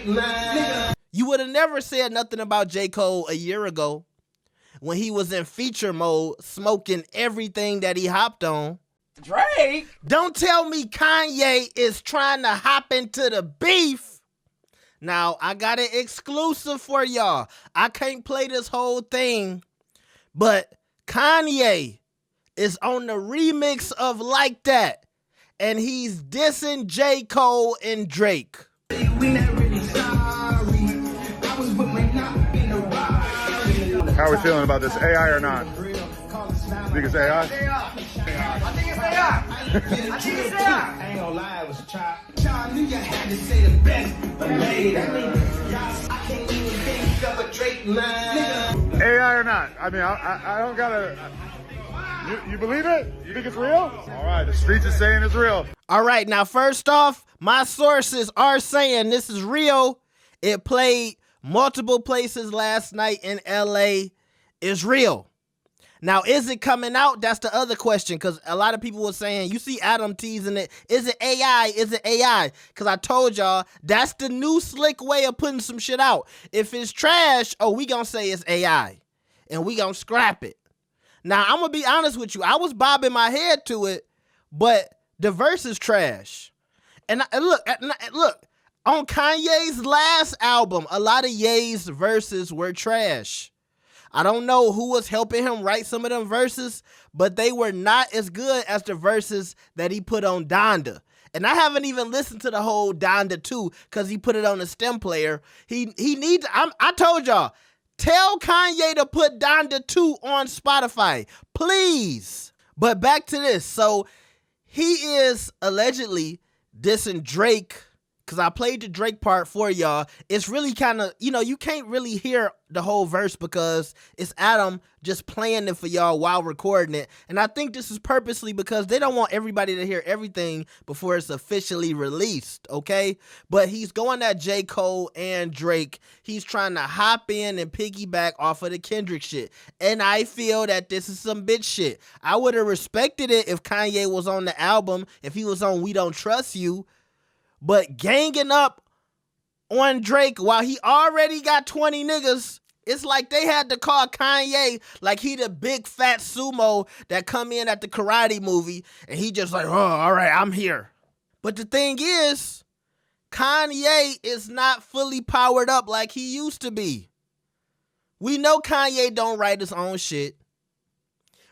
Drake, man. You would have never said nothing about J. Cole a year ago when he was in feature mode, smoking everything that he hopped on. Drake? Don't tell me Kanye is trying to hop into the beef. Now, I got an exclusive for y'all. I can't play this whole thing, but Kanye is on the remix of Like That, and he's dissing J. Cole and Drake. How are we feeling about this? AI or not? Think it's AI? I think it's AI. I think it's AI. I ain't gonna lie, it was Chop. Chop knew you had to say the best, but made I can't even think of a Drake line. AI or not? I mean, I don't gotta. You believe it? You think it's real? All right, the streets is saying it's real. All right, now first off, my sources are saying this is real. It played multiple places last night in LA. It's real. Now, is it coming out? That's the other question, because a lot of people were saying, you see Adam teasing it, is it AI? Is it AI? Because I told y'all, that's the new slick way of putting some shit out. If it's trash, oh, we gonna say it's AI, and we gonna scrap it. Now, I'm gonna be honest with you. I was bobbing my head to it, but the verse is trash. And look, on Kanye's last album, a lot of Ye's verses were trash. I don't know who was helping him write some of them verses, but they were not as good as the verses that he put on Donda. And I haven't even listened to the whole Donda 2 because he put it on a stem player. He needs, I told y'all, tell Kanye to put Donda 2 on Spotify, please. But back to this. So he is allegedly dissing Drake, because I played the Drake part for y'all. It's really kind of, you can't really hear the whole verse because it's Adam just playing it for y'all while recording it. And I think this is purposely because they don't want everybody to hear everything before it's officially released, okay? But he's going at J. Cole and Drake. He's trying to hop in and piggyback off of the Kendrick shit. And I feel that this is some bitch shit. I would have respected it if Kanye was on the album, if he was on We Don't Trust You. But ganging up on Drake while he already got 20 niggas, it's like they had to call Kanye like he the big fat sumo that come in at the karate movie and he just like, oh, all right, I'm here. But the thing is, Kanye is not fully powered up like he used to be. We know Kanye don't write his own shit.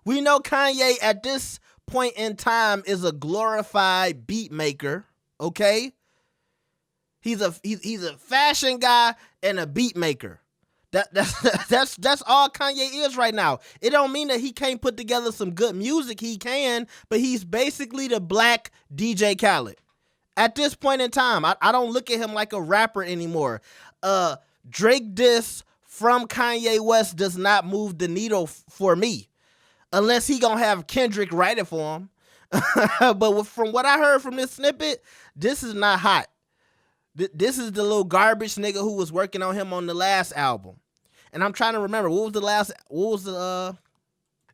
We know Kanye at this point in time is a glorified beat maker, okay? He's a fashion guy and a beat maker. That's all Kanye is right now. It don't mean that he can't put together some good music. He can, but he's basically the black DJ Khaled. At this point in time, I don't look at him like a rapper anymore. Drake diss from Kanye West does not move the needle for me, unless he gonna have Kendrick write it for him. But from what I heard from this snippet, this is not hot. This is the little garbage nigga who was working on him on the last album. And I'm trying to remember,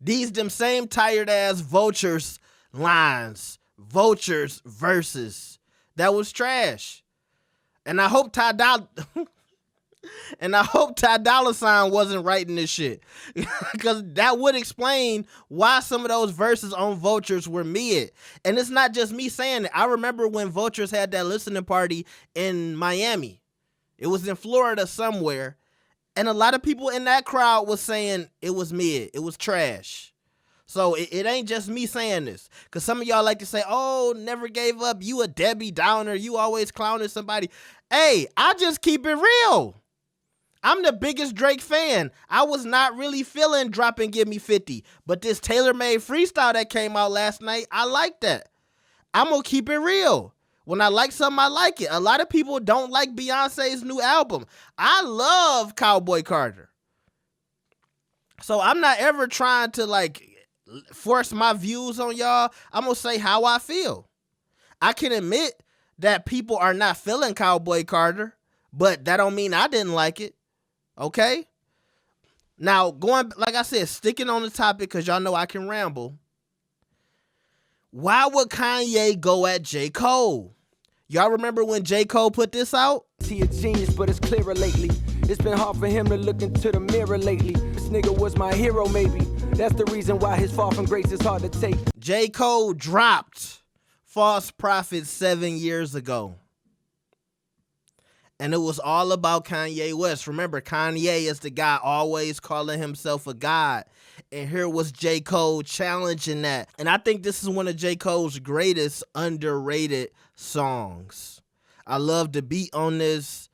these them same tired ass Vultures lines, Vultures verses. That was trash. And I hope Ty Dolla $ign wasn't writing this shit, because that would explain why some of those verses on Vultures were mid. And it's not just me saying it. I remember when Vultures had that listening party in Miami. It was in Florida somewhere. And a lot of people in that crowd was saying it was mid. It was trash. So it ain't just me saying this, because some of y'all like to say, oh, never gave up. You a Debbie Downer. You always clowning somebody. Hey, I just keep it real. I'm the biggest Drake fan. I was not really feeling Drop and Give Me 50. But this tailor-made freestyle that came out last night, I like that. I'm going to keep it real. When I like something, I like it. A lot of people don't like Beyonce's new album. I love Cowboy Carter. So I'm not ever trying to force my views on y'all. I'm going to say how I feel. I can admit that people are not feeling Cowboy Carter, but that don't mean I didn't like it. Okay? Now, like I said, sticking on the topic, because y'all know I can ramble. Why would Kanye go at J. Cole? Y'all remember when J. Cole put this out? he a genius, but it's clearer lately. It's been hard for him to look into the mirror lately. This nigga was my hero, maybe. That's the reason why his fall from grace is hard to take. J. Cole dropped False Prophet 7 years ago. And it was all about Kanye West. Remember, Kanye is the guy always calling himself a god. And here was J. Cole challenging that. And I think this is one of J. Cole's greatest underrated songs. I love the beat on this.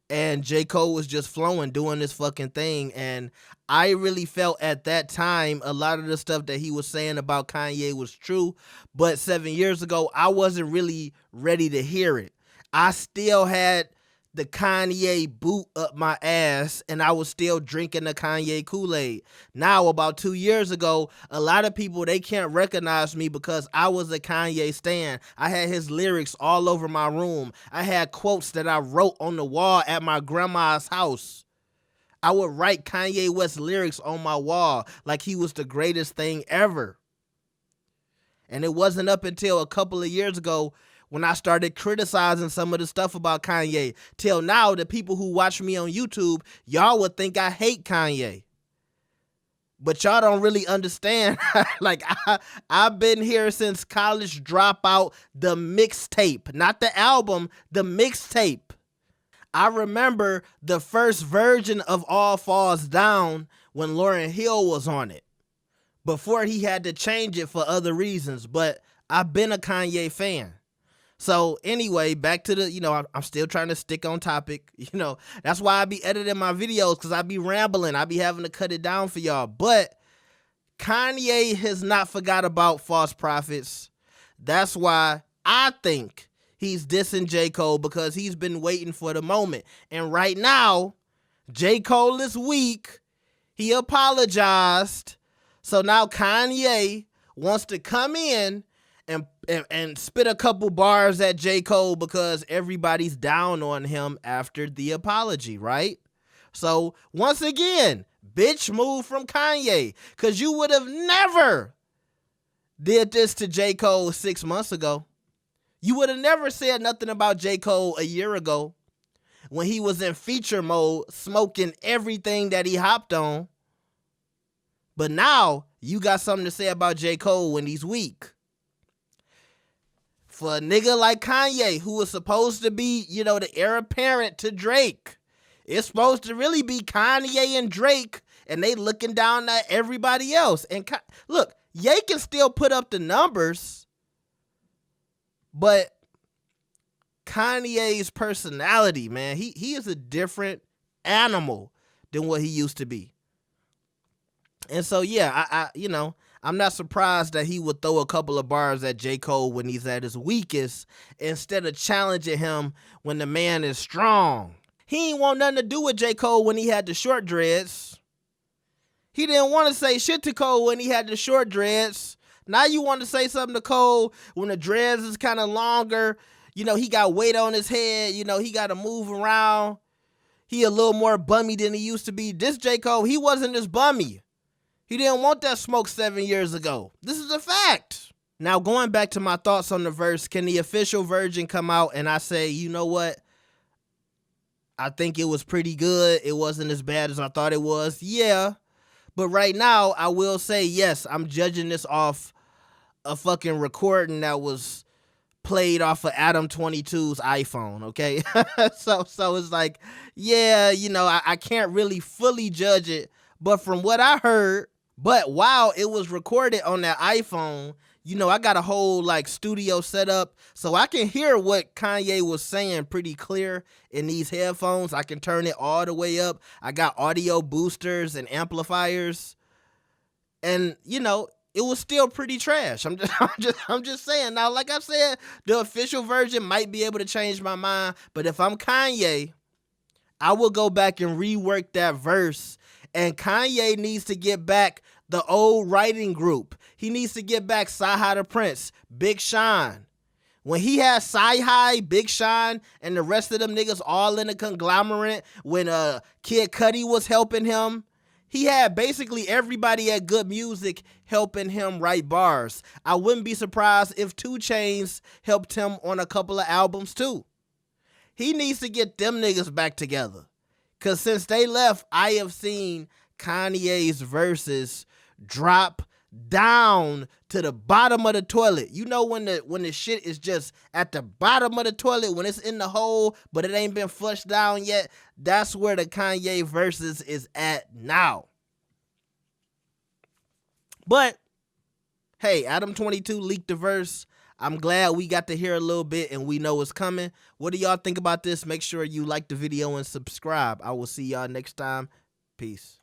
And J. Cole was just flowing, doing this fucking thing. And I really felt at that time a lot of the stuff that he was saying about Kanye was true. But 7 years ago, I wasn't really ready to hear it. I still had the Kanye boot up my ass, and I was still drinking the Kanye Kool-Aid. Now, about 2 years ago, a lot of people, they can't recognize me because I was a Kanye stan. I had his lyrics all over my room. I had quotes that I wrote on the wall at my grandma's house. I would write Kanye West lyrics on my wall like he was the greatest thing ever. And it wasn't up until a couple of years ago when I started criticizing some of the stuff about Kanye. Till now, the people who watch me on YouTube, y'all would think I hate Kanye. But y'all don't really understand. Like, I've been here since College Dropout, the mixtape. Not the album, the mixtape. I remember the first version of All Falls Down when Lauryn Hill was on it. Before he had to change it for other reasons. But I've been a Kanye fan. So anyway, back to the, I'm still trying to stick on topic. That's why I be editing my videos, because I be rambling. I be having to cut it down for y'all. But Kanye has not forgot about False Prophets. That's why I think he's dissing J. Cole, because he's been waiting for the moment. And right now, J. Cole is weak. He apologized. So now Kanye wants to come in and spit a couple bars at J. Cole because everybody's down on him after the apology, right? So once again, bitch move from Kanye, because you would have never did this to J. Cole 6 months ago. You would have never said nothing about J. Cole a year ago when he was in feature mode, smoking everything that he hopped on. But now you got something to say about J. Cole when he's weak. For a nigga like Kanye, who was supposed to be, the heir apparent to Drake, it's supposed to really be Kanye and Drake, and they looking down at everybody else. And look, Ye can still put up the numbers, but Kanye's personality, man, he is a different animal than what he used to be. And so, yeah, I'm not surprised that he would throw a couple of bars at J. Cole when he's at his weakest instead of challenging him when the man is strong. He ain't want nothing to do with J. Cole when he had the short dreads. He didn't want to say shit to Cole when he had the short dreads. Now you want to say something to Cole when the dreads is kind of longer. He got weight on his head. He got to move around. He a little more bummy than he used to be. This J. Cole, he wasn't as bummy. He didn't want that smoke 7 years ago. This is a fact. Now, going back to my thoughts on the verse, can the official version come out and I say, you know what? I think it was pretty good. It wasn't as bad as I thought it was. Yeah. But right now, I will say, yes, I'm judging this off a fucking recording that was played off of Adam 22's iPhone, okay? So it's like, yeah, I can't really fully judge it. But from what I heard, but while it was recorded on that iPhone, I got a whole studio set up so I can hear what Kanye was saying pretty clear in these headphones. I can turn it all the way up. I got audio boosters and amplifiers. And, it was still pretty trash. I'm just saying. Now, like I said, the official version might be able to change my mind, but if I'm Kanye, I will go back and rework that verse. And Kanye needs to get back the old writing group. He needs to get back Sci-Hi the Prince, Big Sean. When he had Sci-Hi, Big Sean, and the rest of them niggas all in a conglomerate, when Kid Cudi was helping him, he had basically everybody at Good Music helping him write bars. I wouldn't be surprised if 2 Chainz helped him on a couple of albums too. he needs to get them niggas back together. Cause since they left, I have seen Kanye's verses drop down to the bottom of the toilet. You know when the shit is just at the bottom of the toilet, when it's in the hole, but it ain't been flushed down yet? That's where the Kanye verses is at now. But hey, Adam 22 leaked the verse. I'm glad we got to hear a little bit and we know it's coming. What do y'all think about this? Make sure you like the video and subscribe. I will see y'all next time. Peace.